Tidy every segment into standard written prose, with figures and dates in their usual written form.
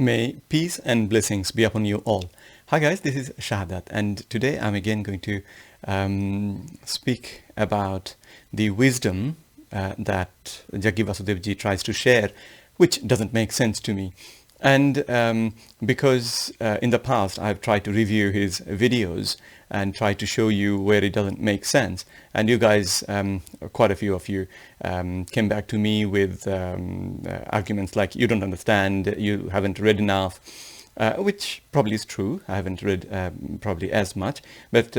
May peace and blessings be upon you all. Hi guys, this is Shahadat, and today I'm again going to speak about the wisdom that Jaggi Vasudevji tries to share, which doesn't make sense to me. And because in the past I've tried to review his videos and try to show you where it doesn't make sense, and you guys, quite a few of you, came back to me with arguments like you don't understand, you haven't read enough, which probably is true. I haven't read probably as much, but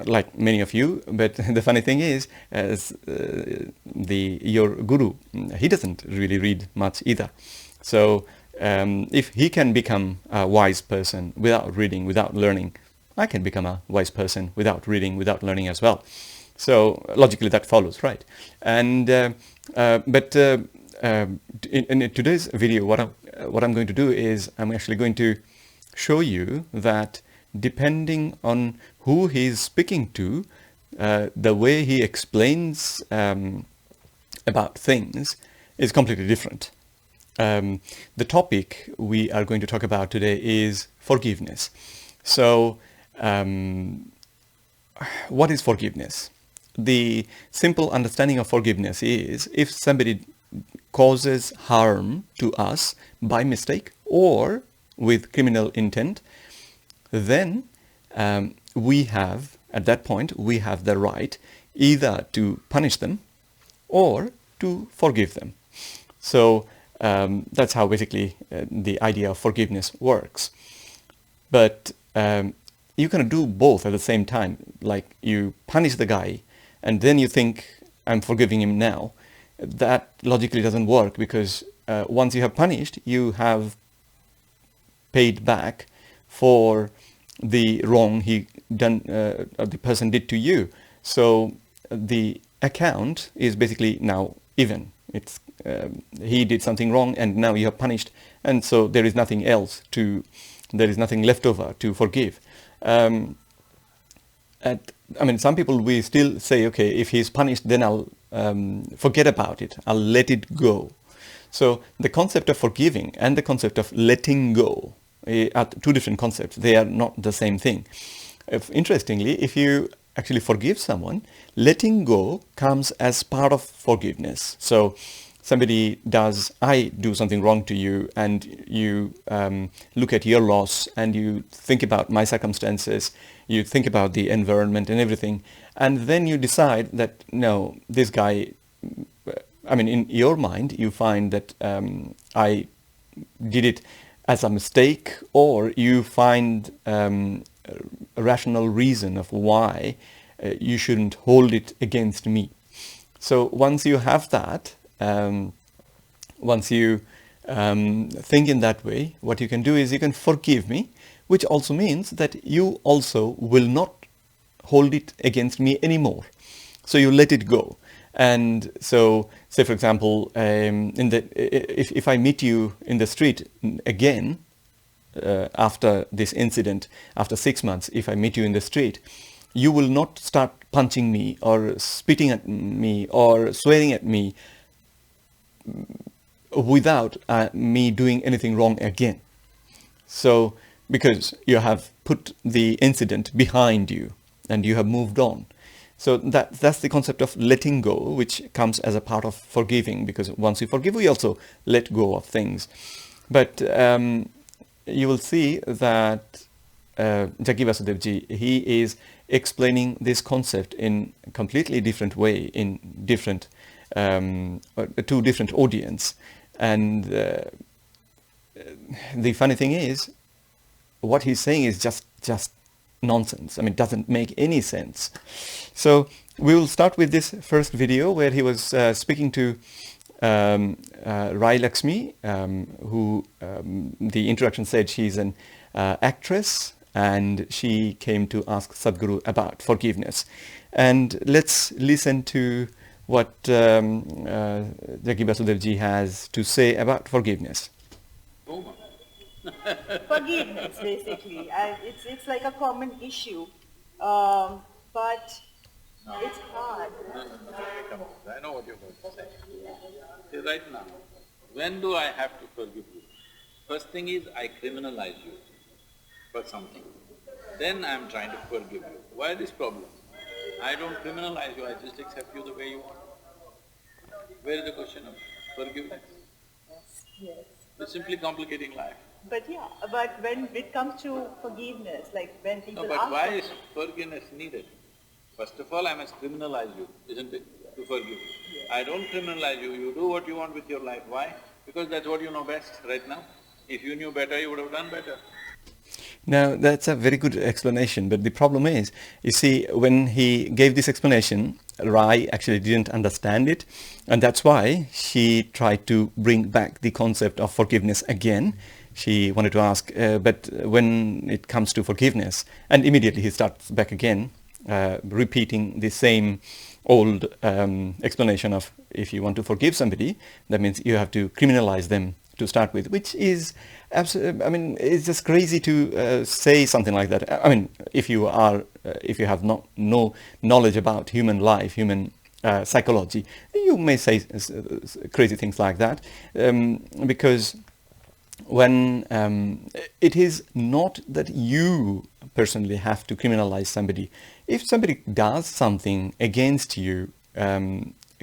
like many of you. But the funny thing is, your guru, he doesn't really read much either. So if he can become a wise person without reading, without learning, I can become a wise person without reading, without learning as well. So logically that follows, right? And in today's video, what I'm going to do is I'm actually going to show you that depending on who he's speaking to, the way he explains about things is completely different. The topic we are going to talk about today is forgiveness. So what is forgiveness? The simple understanding of forgiveness is if somebody causes harm to us by mistake or with criminal intent, then we have, at that point, we have the right either to punish them or to forgive them. So that's how basically the idea of forgiveness works. But you can do both at the same time. Like you punish the guy and then you think, I'm forgiving him now. That logically doesn't work, because once you have punished, you have paid back for the wrong the person did to you. So the account is basically now even. It's he did something wrong and now you have punished, and so there is nothing left over to forgive. Some people, we still say, okay, if he's punished, then I'll forget about it. I'll let it go. So the concept of forgiving and the concept of letting go are two different concepts. They are not the same thing. Interestingly, if you actually forgive someone, letting go comes as part of forgiveness. So I do something wrong to you, and you look at your loss and you think about my circumstances, you think about the environment and everything, and then you decide that, no, this guy, in your mind, you find that I did it as a mistake, or you find a rational reason of why you shouldn't hold it against me. So once you have that, once you think in that way, what you can do is you can forgive me, which also means that you also will not hold it against me anymore. So you let it go. And so, say for example, if I meet you in the street again after this incident, after 6 months, if I meet you in the street, you will not start punching me or spitting at me or swearing at me without me doing anything wrong again. So, because you have put the incident behind you and you have moved on. So that's the concept of letting go, which comes as a part of forgiving, because once you forgive, we also let go of things. But you will see that Jaggi Vasudevji, he is explaining this concept in a completely different way, in different to different audience. And the funny thing is, what he's saying is just nonsense. It doesn't make any sense. So we will start with this first video where he was speaking to Rai Lakshmi, who the introduction said she's an actress, and she came to ask Sadhguru about forgiveness. And let's listen to what Jaggi Vasudevji has to say about forgiveness. Forgiveness, basically. It's like a common issue, but it's hard. Come on, I know what you're going to say. See, right now, when do I have to forgive you? First thing is I criminalize you for something. Then I'm trying to forgive you. Why this problem? I don't criminalize you, I just accept you the way you are. Where is the question of forgiveness? Yes. It's simply complicating life. But yeah, but when it comes to forgiveness, like when people No, but ask why for is forgiveness needed? First of all, I must criminalize you, isn't it, to forgive you? I don't criminalize you, you do what you want with your life. Why? Because that's what you know best right now. If you knew better, you would have done better. Now, that's a very good explanation, but the problem is, you see, when he gave this explanation, Rai actually didn't understand it, and that's why she tried to bring back the concept of forgiveness again. She wanted to ask, but when it comes to forgiveness, and immediately he starts back again, repeating the same old explanation of if you want to forgive somebody, that means you have to criminalize them to start with, which is absolutely, I mean, it's just crazy to say something like that. I mean, if you have no knowledge about human life, human psychology, you may say crazy things like that, because when it is not that you personally have to criminalize somebody. If somebody does something against you,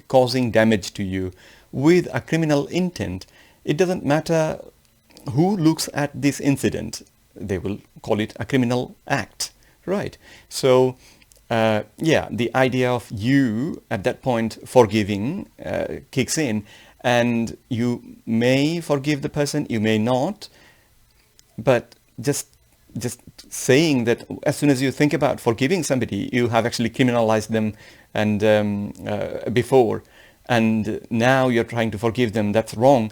causing damage to you with a criminal intent, it doesn't matter who looks at this incident, they will call it a criminal act, right? So, yeah, the idea of you at that point forgiving kicks in, and you may forgive the person, you may not, but just saying that as soon as you think about forgiving somebody, you have actually criminalized them and before, and now you're trying to forgive them, that's wrong.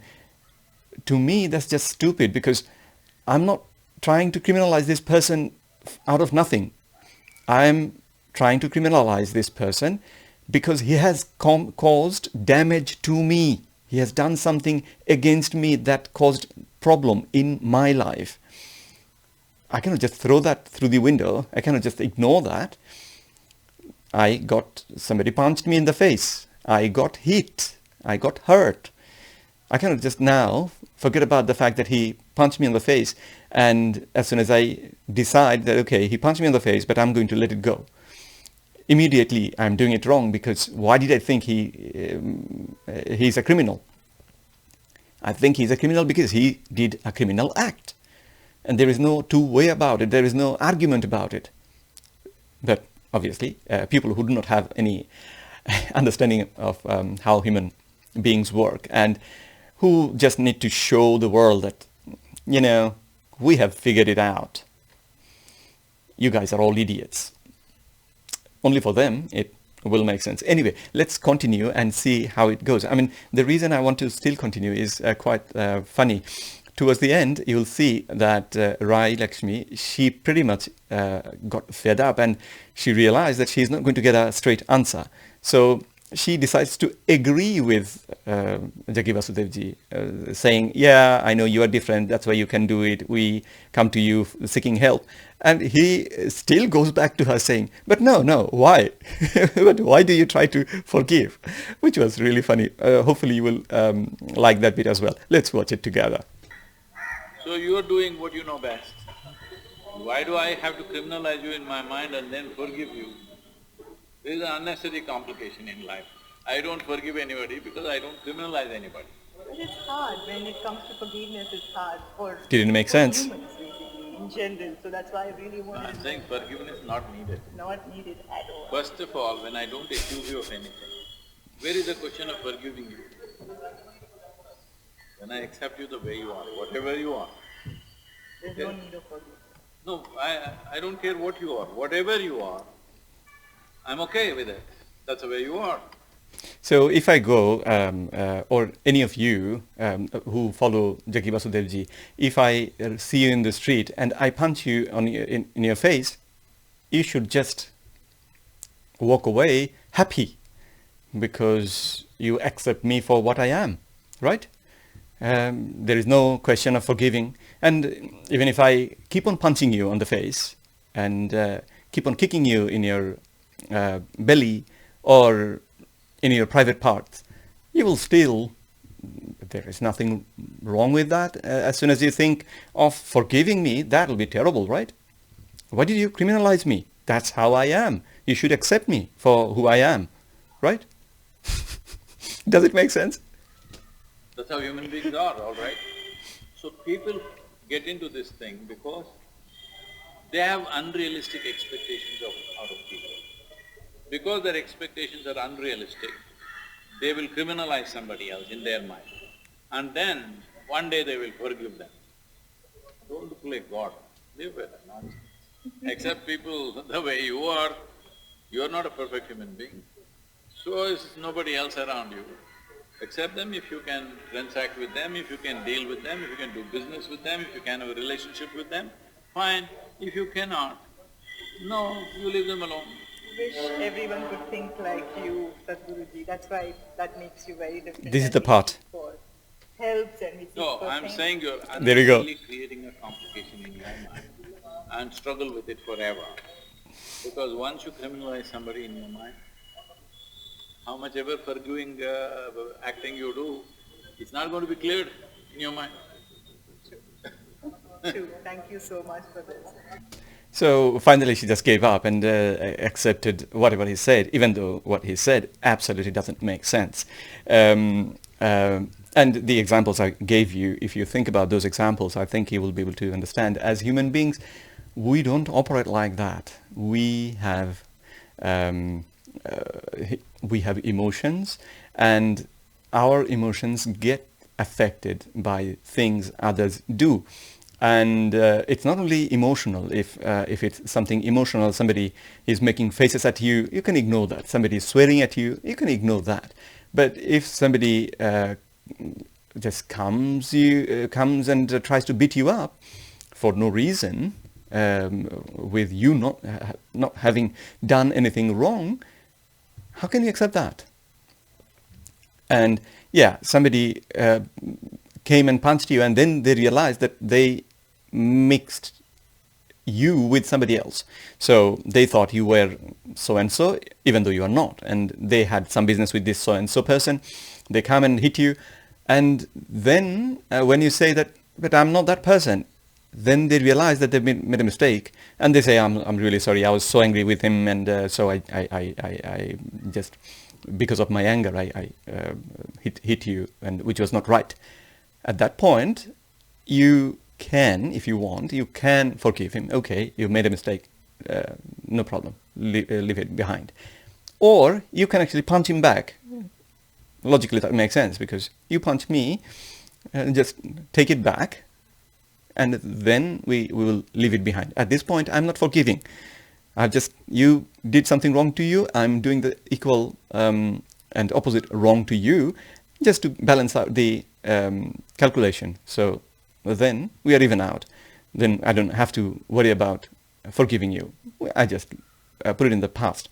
To me, that's just stupid, because I'm not trying to criminalize this person out of nothing. I'm trying to criminalize this person because he has caused damage to me. He has done something against me that caused problem in my life. I cannot just throw that through the window. I cannot just ignore that. Somebody punched me in the face. I got hit. I got hurt. I cannot just now forget about the fact that he punched me in the face, and as soon as I decide that, okay, he punched me in the face, but I'm going to let it go, immediately I'm doing it wrong, because why did I think he's a criminal? I think he's a criminal because he did a criminal act. And there is no two-way about it. There is no argument about it. But obviously, people who do not have any understanding of how human beings work, and who just need to show the world that, you know, we have figured it out. You guys are all idiots. Only for them, it will make sense. Anyway, let's continue and see how it goes. I mean, the reason I want to still continue is quite funny. Towards the end, you'll see that Rai Lakshmi, she pretty much got fed up, and she realized that she's not going to get a straight answer. So she decides to agree with Jaggi Vasudevji, saying, yeah, I know you are different, that's why you can do it, we come to you seeking help. And he still goes back to her saying, but no, why? But why do you try to forgive? Which was really funny. Hopefully you will like that bit as well. Let's watch it together. So you are doing what you know best. Why do I have to criminalize you in my mind and then forgive you? There is an unnecessary complication in life. I don't forgive anybody because I don't criminalize anybody. But it's hard. When it comes to forgiveness, it's hard for Didn't make sense. humans, basically, in general. So that's why I really want I'm to saying forgiveness is not needed. not needed at all. First of all, when I don't accuse you of anything, where is the question of forgiving you? When I accept you the way you are, whatever you are. There's no need of forgiveness. No, I don't care what you are, whatever you are, I'm okay with it. That's the way you are. So if I go, or any of you who follow Jaggi Vasudevji, if I see you in the street and I punch you in your face, you should just walk away happy because you accept me for what I am, right? There is no question of forgiving. And even if I keep on punching you on the face and keep on kicking you in your belly or in your private parts, you will still there is nothing wrong with that. As soon as you think of forgiving me, that'll be terrible, right? Why did you criminalize me? That's how I am. You should accept me for who I am, right? Does it make sense? That's how human beings are, all right? So people get into this thing because they have unrealistic expectations out of people. Because their expectations are unrealistic, they will criminalize somebody else in their mind. And then, one day they will forgive them. Don't play God, live with that nonsense. Accept people the way you are. You are not a perfect human being. So is nobody else around you. Accept them if you can transact with them, if you can deal with them, if you can do business with them, if you can have a relationship with them, fine. If you cannot, no, you leave them alone. Wish everyone could think like you, Sadhguruji. That's why that makes you very different. This is the part. Helps and we seek No, for I'm things. saying you're There you go. unnecessarily creating a complication in your mind and struggle with it forever. Because once you criminalize somebody in your mind, how much ever forgiving acting you do, it's not going to be cleared in your mind. True. Thank you so much for this. So finally she just gave up and accepted whatever he said, even though what he said absolutely doesn't make sense. And the examples I gave you, if you think about those examples, I think you will be able to understand. As human beings, we don't operate like that. We have emotions, and our emotions get affected by things others do. And it's not only emotional. If it's something emotional, somebody is making faces at you, you can ignore that. Somebody is swearing at you, you can ignore that. But if somebody just comes and tries to beat you up for no reason, with you not having done anything wrong, how can you accept that? And yeah, somebody came and punched you, and then they realized that they mixed you with somebody else. So they thought you were so-and-so, even though you are not. And they had some business with this so-and-so person. They come and hit you. And then when you say that, but I'm not that person, then they realize that they've made a mistake. And they say, I'm really sorry, I was so angry with him. And so I just, because of my anger, I hit you, and which was not right. At that point, you can, if you want, you can forgive him. Okay, you made a mistake, no problem, leave it behind. Or you can actually punch him back. Logically that makes sense, because you punch me, just take it back, and then we will leave it behind. At this point, I'm not forgiving. You did something wrong to you, I'm doing the equal and opposite wrong to you, just to balance out the calculation. So then we are even out. Then I don't have to worry about forgiving you. I just put it in the past.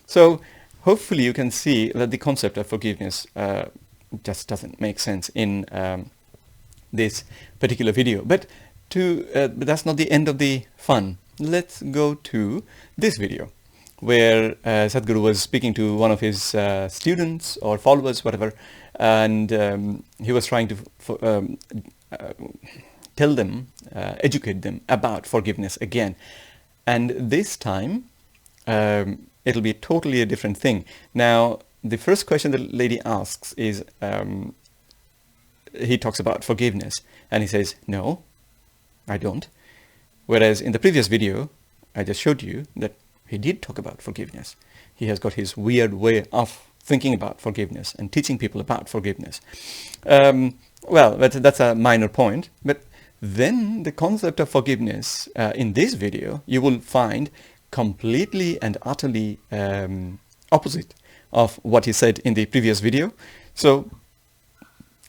So hopefully you can see that the concept of forgiveness just doesn't make sense in this particular video. But that's not the end of the fun. Let's go to this video where Sadhguru was speaking to one of his students or followers, whatever, and he was trying to tell them, educate them about forgiveness again. And this time, it'll be totally a different thing. Now, the first question the lady asks is, he talks about forgiveness, and he says, no, I don't. Whereas in the previous video, I just showed you that he did talk about forgiveness. He has got his weird way of thinking about forgiveness and teaching people about forgiveness. Well, that's a minor point. But then the concept of forgiveness in this video, you will find completely and utterly opposite of what he said in the previous video. So,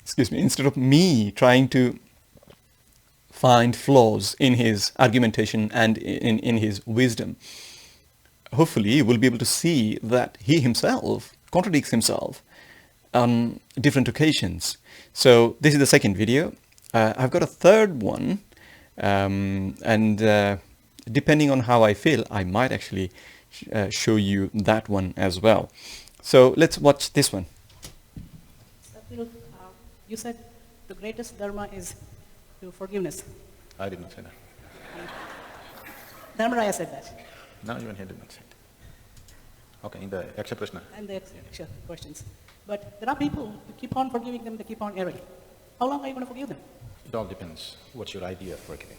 excuse me, instead of me trying to find flaws in his argumentation and in his wisdom, hopefully you will be able to see that he himself contradicts himself on different occasions. So this is the second video. I've got a third one, and depending on how I feel, I might actually show you that one as well. So let's watch this one. You said the greatest dharma is to forgiveness. I did not say that. Dharmaraya said that. No, even he did not say it. Okay, in the Yaksha Prashna. And the extra questions. But there are people, you keep on forgiving them, they keep on erring. How long are you going to forgive them? It all depends. What's your idea of forgiving?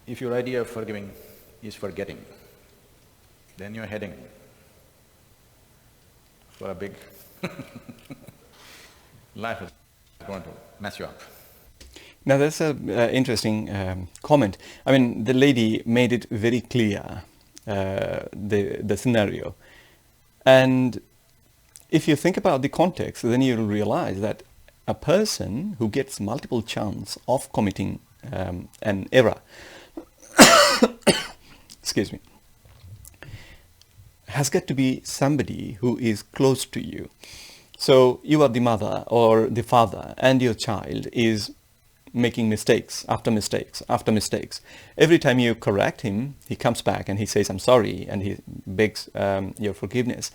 If your idea of forgiving is forgetting, then you're heading for a big life is going to mess you up. Now that's an interesting comment. I mean, the lady made it very clear, the scenario. And if you think about the context, then you'll realize that a person who gets multiple chance of committing an error, excuse me, has got to be somebody who is close to you. So you are the mother or the father, and your child is making mistakes after mistakes after mistakes. Every time you correct him, he comes back and he says, "I'm sorry," and he begs your forgiveness.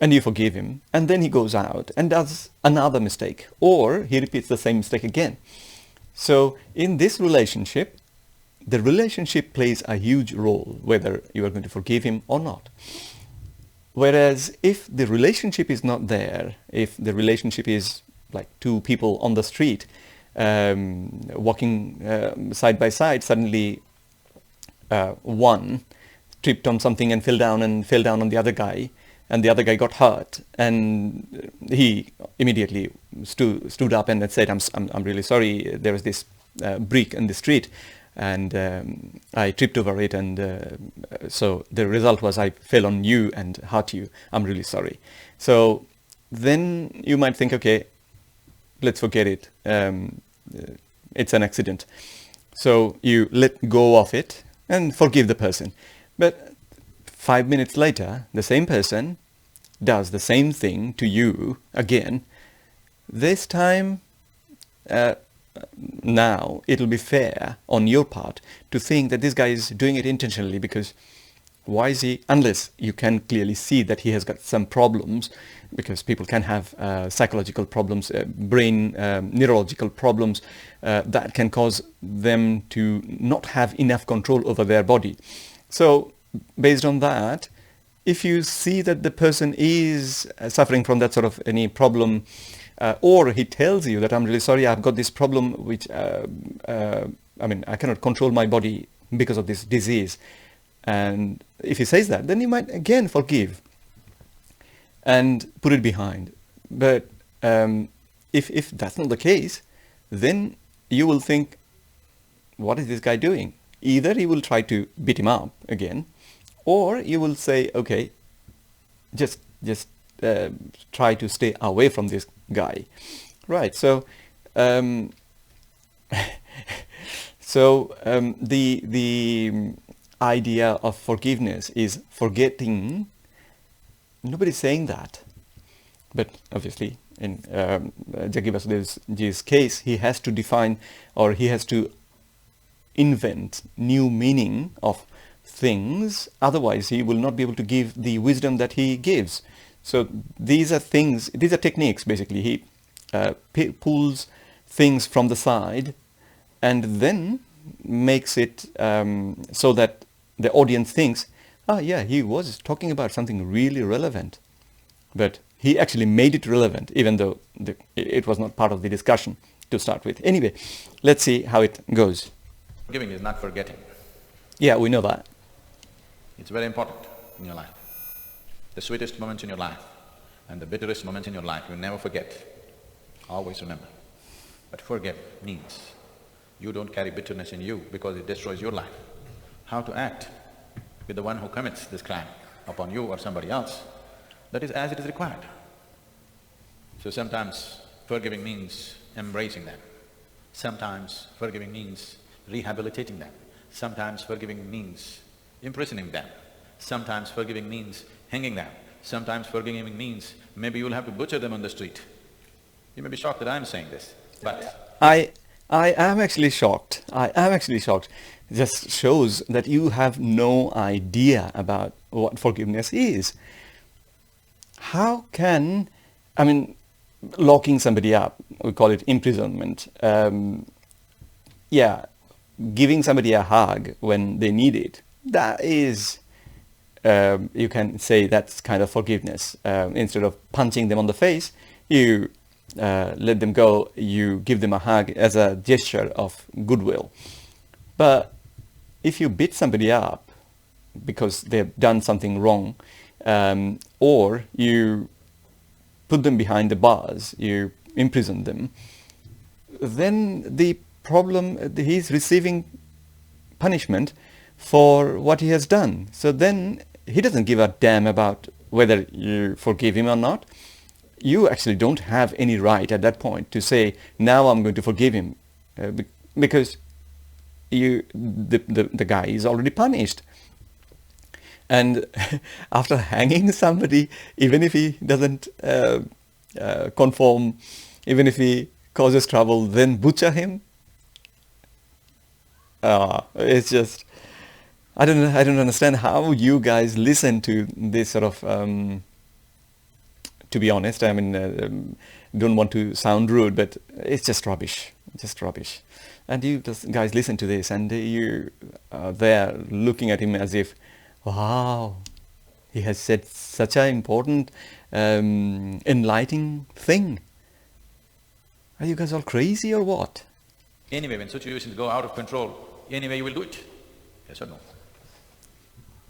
And you forgive him, and then he goes out and does another mistake, or he repeats the same mistake again. So in this relationship, the relationship plays a huge role, whether you are going to forgive him or not. Whereas if the relationship is not there, if the relationship is like two people on the street, walking side by side, suddenly one tripped on something and fell down on the other guy, and the other guy got hurt, and he immediately stood up and said, I'm really sorry, there was this brick in the street, and I tripped over it, and so the result was I fell on you and hurt you. I'm really sorry. So then you might think, okay, let's forget it. It's an accident. So you let go of it and forgive the person. But 5 minutes later, the same person does the same thing to you again. This time, now it'll be fair on your part to think that this guy is doing it intentionally, because why is he, unless you can clearly see that he has got some problems, because people can have psychological problems, brain neurological problems that can cause them to not have enough control over their body. So based on that, if you see that the person is suffering from that sort of any problem, or he tells you that I'm really sorry, I've got this problem which, I cannot control my body because of this disease. And if he says that, then you might again forgive and put it behind. But if that's not the case, then you will think, what is this guy doing? Either he will try to beat him up again, or you will say, okay, just try to stay away from this guy. Right, so the idea of forgiveness is forgetting. Nobody's saying that, but obviously in Jaggi Vasudevji's case, he has to define, or he has to invent new meaning of things, otherwise he will not be able to give the wisdom that he gives. So these are things, these are techniques basically. He pulls things from the side and then makes it so that the audience thinks, oh yeah, he was talking about something really relevant. But he actually made it relevant, even though it was not part of the discussion to start with. Anyway, let's see how it goes. Forgiving is not forgetting. Yeah, we know that. It's very important in your life. The sweetest moments in your life and the bitterest moments in your life, you never forget. Always remember. But forgive means you don't carry bitterness in you because it destroys your life. How to act with the one who commits this crime upon you or somebody else, that is as it is required. So sometimes forgiving means embracing them. Sometimes forgiving means rehabilitating them. Sometimes forgiving means imprisoning them. Sometimes forgiving means hanging them. Sometimes forgiving means maybe you'll have to butcher them on the street. You may be shocked that I'm saying this, but… I am actually shocked. I am actually shocked. It just shows that you have no idea about what forgiveness is. how can, I mean, locking somebody up, we call it imprisonment. Yeah, giving somebody a hug when they need it, that is, you can say that's kind of forgiveness. Instead of punching them on the face, you let them go, you give them a hug as a gesture of goodwill. But if you beat somebody up because they've done something wrong, or you put them behind the bars, you imprison them, then the problem, he's receiving punishment for what he has done. So then he doesn't give a damn about whether you forgive him or not. You actually don't have any right at that point to say, now I'm going to forgive him, because the guy is already punished. And after hanging somebody, even if he doesn't conform, even if he causes trouble, then butcher him. It's just, I don't understand how you guys listen to this sort of, to be honest, I mean, don't want to sound rude, but it's just rubbish, And you guys listen to this and you are there looking at him as if, wow, he has said such an important, enlightening thing. Are you guys all crazy or what? Anyway, when situations go out of control, anyway you will do it. Yes or no?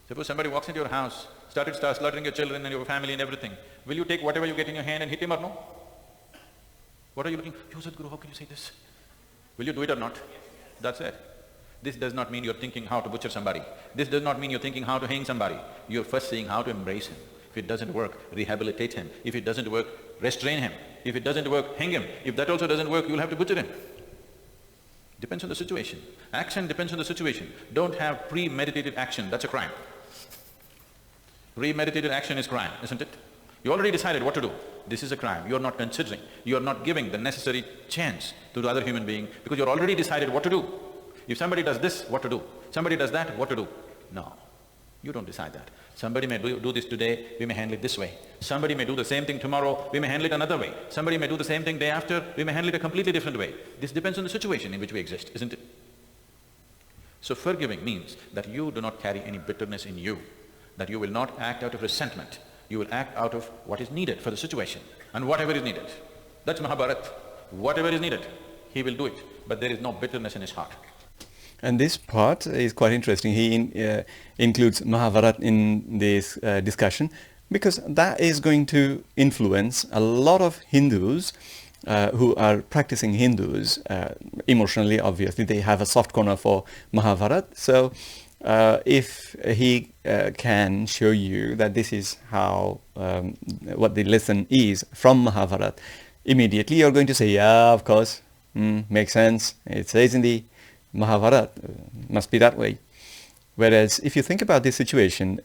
Suppose somebody walks into your house, starts slaughtering your children and your family and everything. Will you take whatever you get in your hand and hit him or no? What are you looking? Yo, Sadhguru, how can you say this? Will you do it or not? That's it. This does not mean you're thinking how to butcher somebody. This does not mean you're thinking how to hang somebody. You're first saying how to embrace him. If it doesn't work, rehabilitate him. If it doesn't work, restrain him. If it doesn't work, hang him. If that also doesn't work, you'll have to butcher him. Depends on the situation. Action depends on the situation. Don't have premeditated action, that's a crime. Premeditated action is crime, isn't it? You already decided what to do. This is a crime. You're not considering. You're not giving the necessary chance to the other human being because you're already decided what to do. If somebody does this, what to do? Somebody does that, what to do? No, you don't decide that. Somebody may do this today, we may handle it this way. Somebody may do the same thing tomorrow, we may handle it another way. Somebody may do the same thing day after, we may handle it a completely different way. This depends on the situation in which we exist, isn't it? So forgiving means that you do not carry any bitterness in you, that you will not act out of resentment. You will act out of what is needed for the situation and whatever is needed. That's Mahabharata. Whatever is needed, he will do it, but there is no bitterness in his heart. And this part is quite interesting. He includes Mahabharata in this discussion because that is going to influence a lot of Hindus who are practicing Hindus emotionally. Obviously, they have a soft corner for Mahabharata. So if he can show you that this is how what the lesson is from Mahabharata, immediately you're going to say, yeah, of course, makes sense. It says in the Mahabharata, must be that way. Whereas if you think about this situation,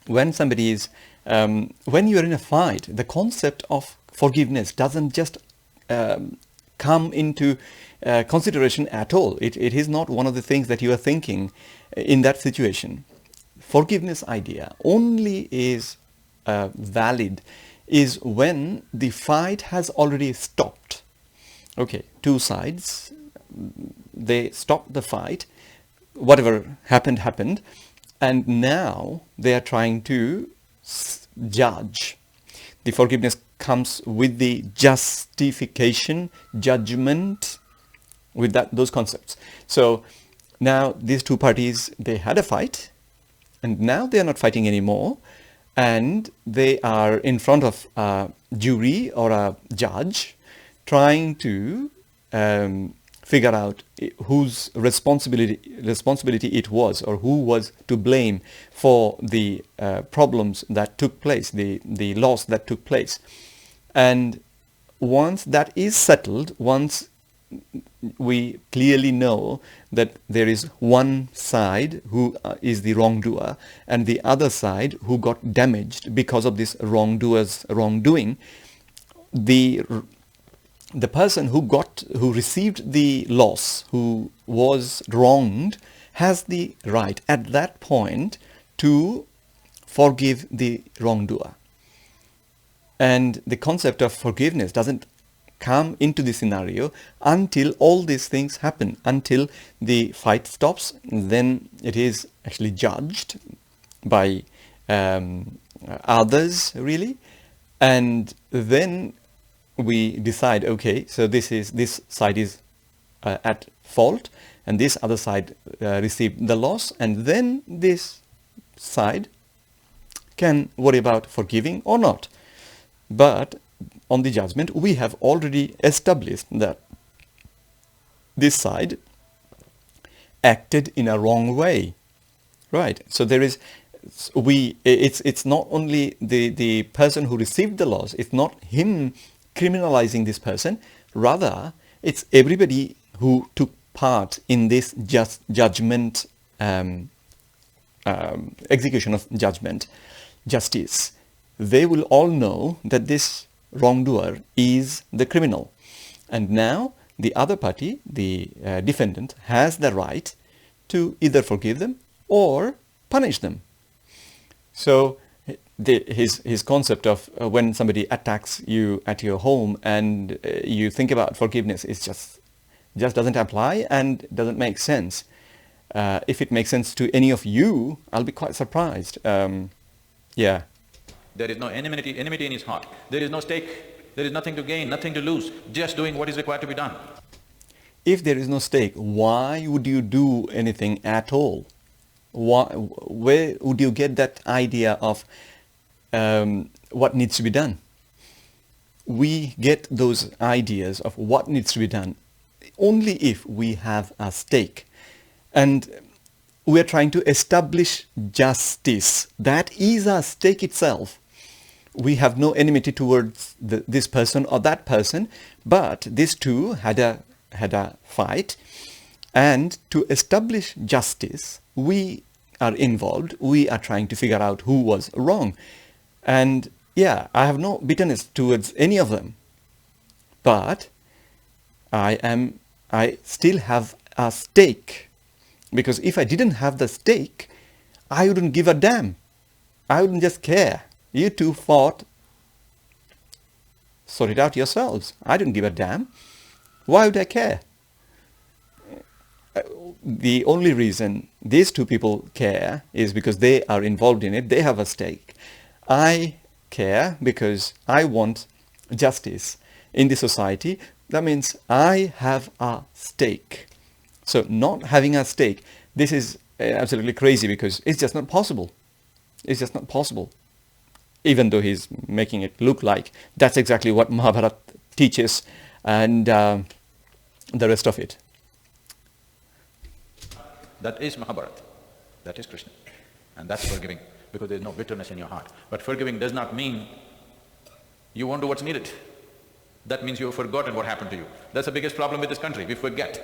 when somebody is, when you're in a fight, the concept of forgiveness doesn't just come into consideration at all. It is not one of the things that you are thinking in that situation. Forgiveness idea only is valid is when the fight has already stopped. Okay, two sides, they stopped the fight, whatever happened, and now they are trying to judge. The forgiveness comes with the justification, judgment, with those concepts. So now these two parties, they had a fight, and now they are not fighting anymore, and they are in front of a jury or a judge trying to figure out whose responsibility it was, or who was to blame for the problems that took place, the loss that took place. And once that is settled, once we clearly know that there is one side who is the wrongdoer and the other side who got damaged because of this wrongdoer's wrongdoing, the person who received the loss, who was wronged, has the right at that point to forgive the wrongdoer. And the concept of forgiveness doesn't come into the scenario until all these things happen, until the fight stops. Then it is actually judged by others, really, and then we decide, okay, so this side is at fault, and this other side received the loss, and then this side can worry about forgiving or not. But on the judgment, we have already established that this side acted in a wrong way, right? So there is, it's not only the person who received the loss, it's not him criminalizing this person, rather it's everybody who took part in this judgment, execution of judgment, justice. They will all know that this wrongdoer is the criminal, and now the other party, the defendant, has the right to either forgive them or punish them. So his concept of when somebody attacks you at your home and you think about forgiveness is just doesn't apply and doesn't make sense. If it makes sense to any of you, I'll be quite surprised. Yeah. There is no enmity in his heart. There is no stake. There is nothing to gain, nothing to lose, just doing what is required to be done. If there is no stake, why would you do anything at all? Where would you get that idea of what needs to be done? We get those ideas of what needs to be done only if we have a stake. And we are trying to establish justice. That is a stake itself. We have no enmity towards this person or that person, but these two had a fight, and to establish justice, we are involved. We are trying to figure out who was wrong. And yeah, I have no bitterness towards any of them, but I still have a stake, because if I didn't have the stake, I wouldn't give a damn. I wouldn't just care. You two fought, sort it out yourselves. I don't give a damn. Why would I care? The only reason these two people care is because they are involved in it. They have a stake. I care because I want justice in the society. That means I have a stake. So not having a stake, this is absolutely crazy, because it's just not possible. It's just not possible. Even though he's making it look like that's exactly what Mahabharata teaches and the rest of it. That is Mahabharata. That is Krishna. And that's forgiving, because there's no bitterness in your heart. But forgiving does not mean you won't do what's needed. That means you have forgotten what happened to you. That's the biggest problem with this country. We forget.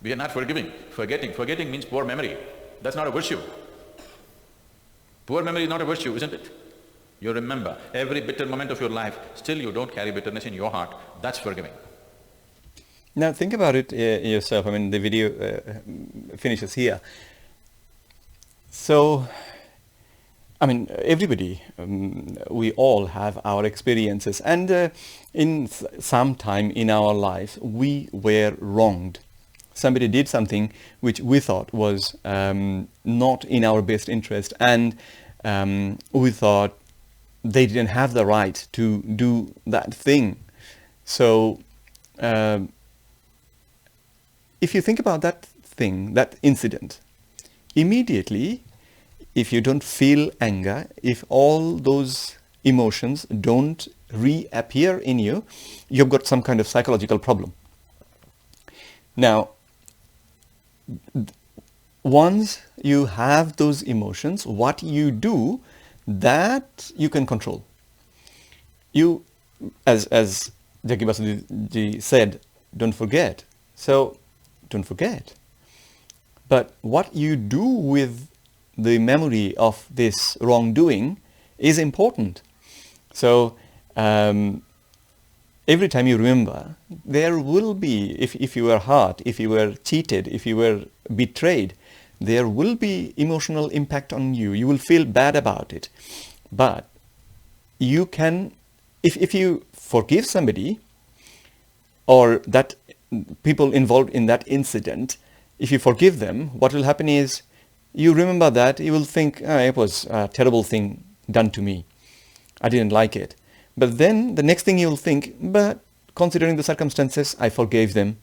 We are not forgiving, forgetting. Forgetting means poor memory. That's not a virtue. Poor memory is not a virtue, isn't it? You remember every bitter moment of your life, still you don't carry bitterness in your heart. That's forgiving. Now think about it yourself. I mean, the video finishes here. So, I mean, everybody, we all have our experiences, and in some time in our lives, we were wronged. Somebody did something which we thought was not in our best interest, and we thought they didn't have the right to do that thing. So if you think about that thing, that incident, immediately, if you don't feel anger, if all those emotions don't reappear in you, you've got some kind of psychological problem. Now, once you have those emotions, what you do, that you can control. You, as Jaggi Basudji said, don't forget. So, don't forget. But what you do with the memory of this wrongdoing is important. So, every time you remember, there will be, if you were hurt, if you were cheated, if you were betrayed, there will be emotional impact on you. You will feel bad about it. But you can, if you forgive somebody, or that people involved in that incident, if you forgive them, what will happen is you remember that, you will think, it was a terrible thing done to me, I didn't like it. But then the next thing you'll think, but considering the circumstances, I forgave them.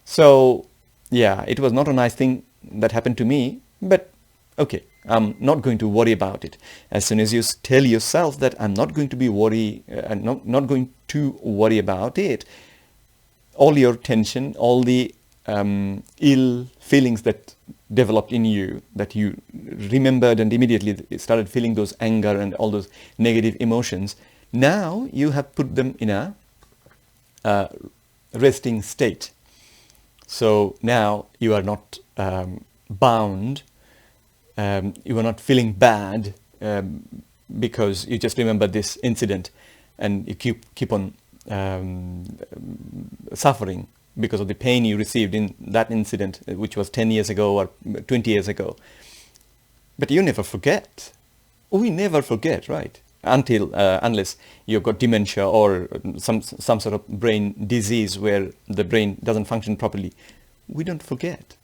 So yeah, it was not a nice thing that happened to me, but okay, I'm not going to worry about it. As soon as you tell yourself that I'm not going to be not going to worry about it, all your tension, all the ill feelings that developed in you, that you remembered and immediately started feeling those anger and all those negative emotions, now you have put them in a resting state. So now you are not bound, you are not feeling bad because you just remember this incident, and you keep on suffering because of the pain you received in that incident, which was 10 years ago or 20 years ago. But you never forget. We never forget, right? Unless you've got dementia or some sort of brain disease where the brain doesn't function properly. We don't forget.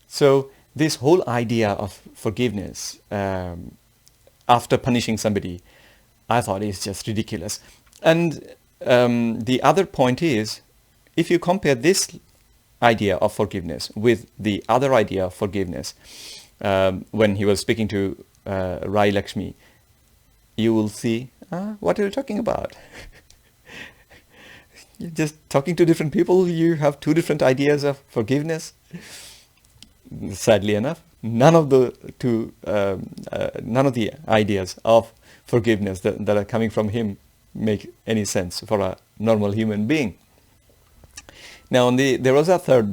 So this whole idea of forgiveness after punishing somebody, I thought is just ridiculous. And the other point is, if you compare this idea of forgiveness with the other idea of forgiveness, when he was speaking to Rai Lakshmi, you will see, what are you talking about? You're just talking to different people, you have two different ideas of forgiveness. Sadly enough, none of the ideas of forgiveness that are coming from him make any sense for a normal human being. Now, there was a third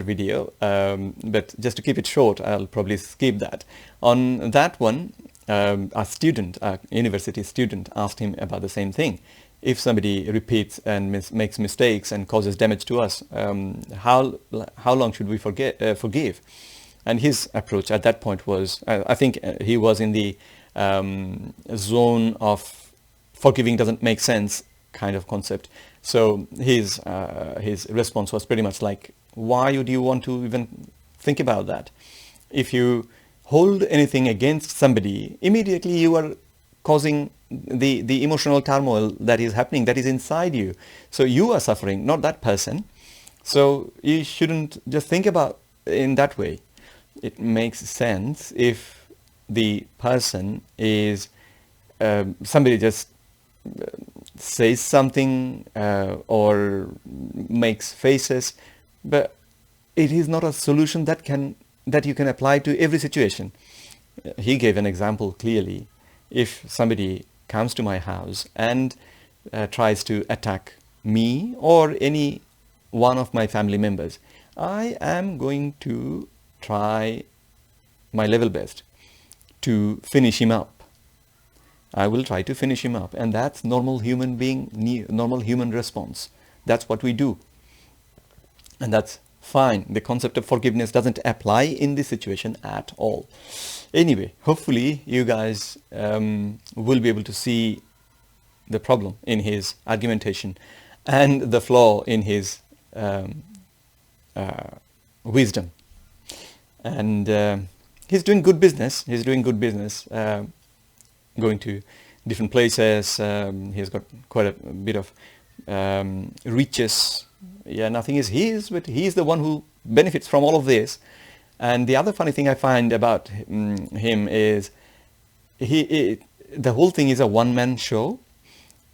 video, but just to keep it short, I'll probably skip that. On that one, a university student asked him about the same thing. If somebody repeats and makes mistakes and causes damage to us, how long should we forgive? And his approach at that point was, I think he was in the zone of forgiving doesn't make sense kind of concept. So his response was pretty much like, why would you want to even think about that? If you hold anything against somebody, immediately you are causing the emotional turmoil that is happening, that is inside you. So you are suffering, not that person. So you shouldn't just think about in that way. It makes sense if the person is somebody just says something or makes faces, but it is not a solution that you can apply to every situation. He gave an example clearly. If somebody comes to my house and tries to attack me or any one of my family members, I am going to try my level best to finish him up. I will try to finish him up, and that's normal human response. That's what we do, and that's fine. The concept of forgiveness doesn't apply in this situation at all. Anyway, hopefully you guys will be able to see the problem in his argumentation and the flaw in his wisdom. And he's doing good business. Going to different places. He's got quite a bit of riches. Yeah, nothing is his, but he's the one who benefits from all of this. And the other funny thing I find about him is the whole thing is a one-man show.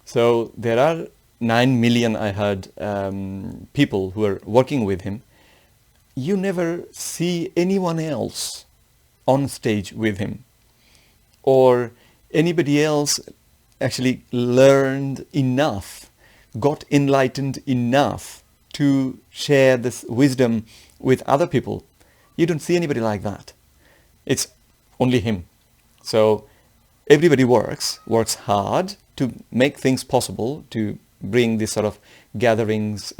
So there are 9 million, I heard, people who are working with him. You never see anyone else on stage with him, or anybody else actually learned enough, got enlightened enough to share this wisdom with other people. You don't see anybody like that. It's only him. So everybody works hard to make things possible, to bring these sort of gatherings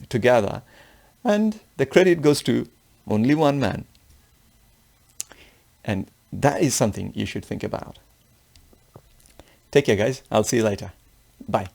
together. And the credit goes to only one man. And that is something you should think about. Take care, guys. I'll see you later. Bye.